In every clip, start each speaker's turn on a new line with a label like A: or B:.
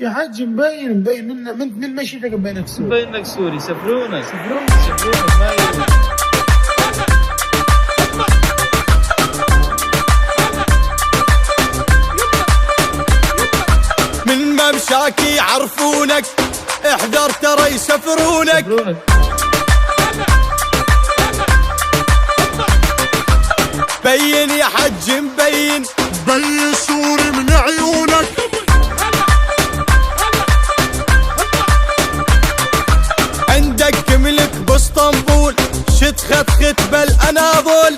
A: يا حاج مبين من مشيتك مبينك سوري.
B: مبينك سوري. يسفرونك ما يرون.
C: من ممشاك يعرفونك، احذر ترى يسفرونك. بين يا حج مبين
D: سوري من عيونك.
C: عندك ملك باسطنبول، خت بالاناضول.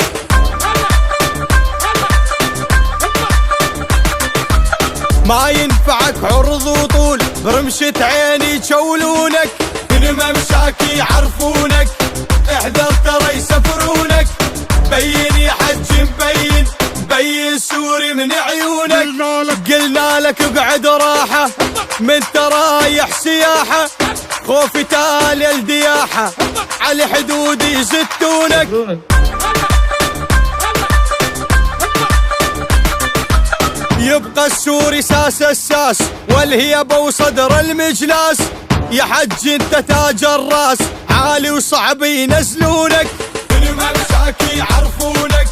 C: ما ينفعك عرض وطول، برمشة عيني يجولونك. من ممشاك يعرفونك، احذر ترى يسفرونك. بين يا حج مبين سوري من عيونك. قلنا لك اقعد راحة، من ترايح سياحة، خوف تالي الدياحة، على حدود يزتونك. يبقى السوري ساس الساس، والهيبة وصدر المجلاس. يا حج انت تاج الراس، عالي وصعب ينزلونك. من ممشاك يعرفونك،